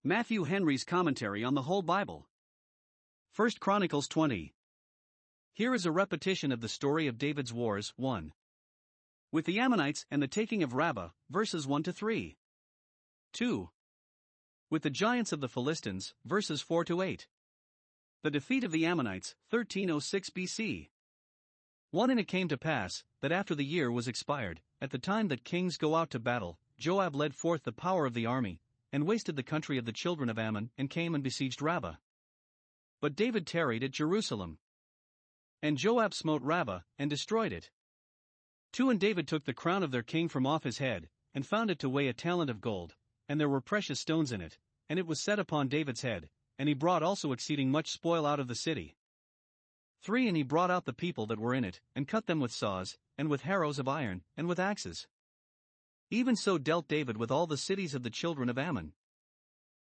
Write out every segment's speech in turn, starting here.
Matthew Henry's Commentary on the Whole Bible. 1 Chronicles 20. Here is a repetition of the story of David's wars, 1. With the Ammonites and the taking of Rabbah, verses 1 to 3. 2. With the giants of the Philistines, verses 4 to 8. The defeat of the Ammonites, 1306 BC. 1. And it came to pass, that after the year was expired, at the time that kings go out to battle, Joab led forth the power of the army, and wasted the country of the children of Ammon, and came and besieged Rabbah. But David tarried at Jerusalem. And Joab smote Rabbah, and destroyed it. 2. And David took the crown of their king from off his head, and found it to weigh a talent of gold, and there were precious stones in it, and it was set upon David's head, and he brought also exceeding much spoil out of the city. 3. And he brought out the people that were in it, and cut them with saws, and with harrows of iron, and with axes. Even so dealt David with all the cities of the children of Ammon.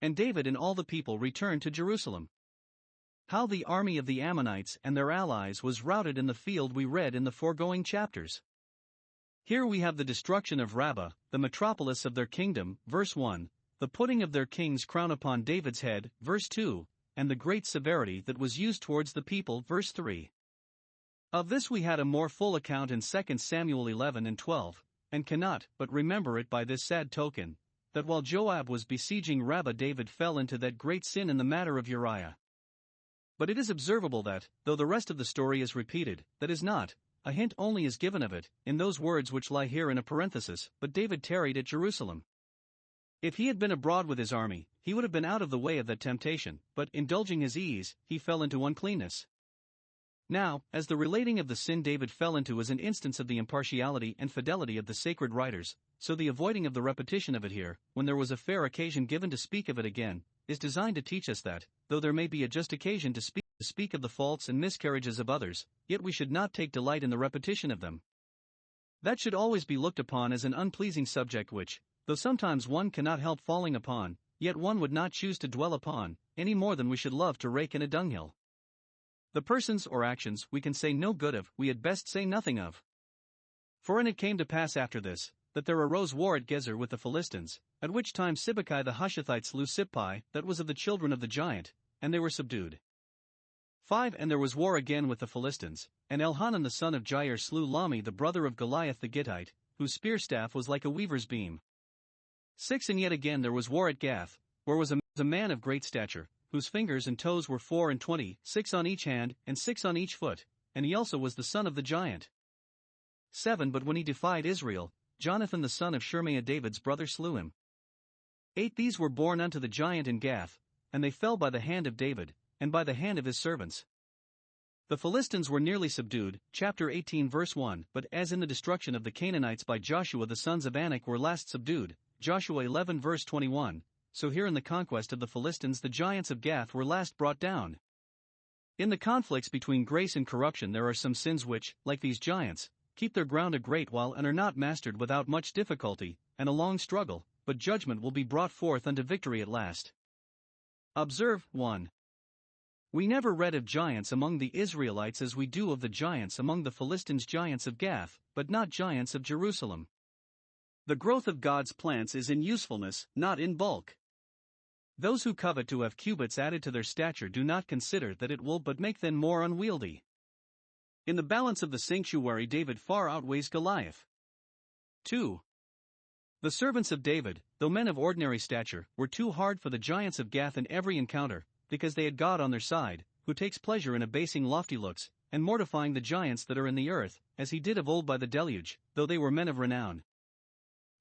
And David and all the people returned to Jerusalem. How the army of the Ammonites and their allies was routed in the field we read in the foregoing chapters. Here we have the destruction of Rabbah, the metropolis of their kingdom, verse 1, the putting of their king's crown upon David's head, verse 2, and the great severity that was used towards the people, verse 3. Of this we had a more full account in 2 Samuel 11 and 12. And cannot but remember it by this sad token, that while Joab was besieging Rabbah, David fell into that great sin in the matter of Uriah. But it is observable that, though the rest of the story is repeated, that is not, a hint only is given of it, in those words which lie here in a parenthesis, but David tarried at Jerusalem. If he had been abroad with his army, he would have been out of the way of that temptation, but, indulging his ease, he fell into uncleanness. Now, as the relating of the sin David fell into is an instance of the impartiality and fidelity of the sacred writers, so the avoiding of the repetition of it here, when there was a fair occasion given to speak of it again, is designed to teach us that, though there may be a just occasion to speak of the faults and miscarriages of others, yet we should not take delight in the repetition of them. That should always be looked upon as an unpleasing subject which, though sometimes one cannot help falling upon, yet one would not choose to dwell upon, any more than we should love to rake in a dunghill. The persons or actions we can say no good of, we had best say nothing of. For and it came to pass after this, that there arose war at Gezer with the Philistines, at which time Sibbecai the Hushathite slew Sippai, that was of the children of the giant, and they were subdued. 5. And there was war again with the Philistines, and Elhanan the son of Jair slew Lahmi the brother of Goliath the Gittite, whose spear staff was like a weaver's beam. 6. And yet again there was war at Gath, where was a man of great stature, whose fingers and toes were 24, 6 on each hand, and 6 on each foot, and he also was the son of the giant. 7. But when he defied Israel, Jonathan the son of Shirmaiah David's brother slew him. 8. These were born unto the giant in Gath, and they fell by the hand of David, and by the hand of his servants. The Philistines were nearly subdued, chapter 18 verse 1, but as in the destruction of the Canaanites by Joshua the sons of Anak were last subdued, Joshua 11 verse 21, so here in the conquest of the Philistines the giants of Gath were last brought down. In the conflicts between grace and corruption there are some sins which, like these giants, keep their ground a great while and are not mastered without much difficulty, and a long struggle, but judgment will be brought forth unto victory at last. Observe, 1. We never read of giants among the Israelites as we do of the giants among the Philistines, giants of Gath, but not giants of Jerusalem. The growth of God's plants is in usefulness, not in bulk. Those who covet to have cubits added to their stature do not consider that it will but make them more unwieldy. In the balance of the sanctuary David far outweighs Goliath. 2. The servants of David, though men of ordinary stature, were too hard for the giants of Gath in every encounter, because they had God on their side, who takes pleasure in abasing lofty looks, and mortifying the giants that are in the earth, as he did of old by the deluge, though they were men of renown.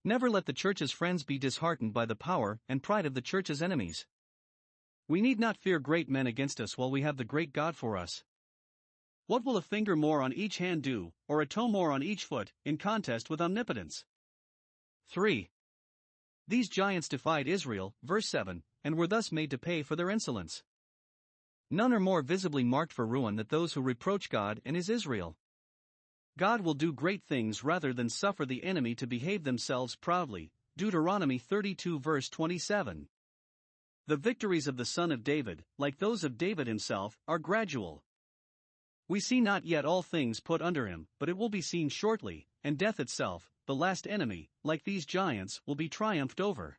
Never let the church's friends be disheartened by the power and pride of the church's enemies. We need not fear great men against us while we have the great God for us. What will a finger more on each hand do, or a toe more on each foot, in contest with omnipotence? 3. These giants defied Israel, verse 7, and were thus made to pay for their insolence. None are more visibly marked for ruin than those who reproach God and his Israel. God will do great things rather than suffer the enemy to behave themselves proudly, Deuteronomy 32 verse 27. The victories of the Son of David, like those of David himself, are gradual. We see not yet all things put under him, but it will be seen shortly, and death itself, the last enemy, like these giants, will be triumphed over.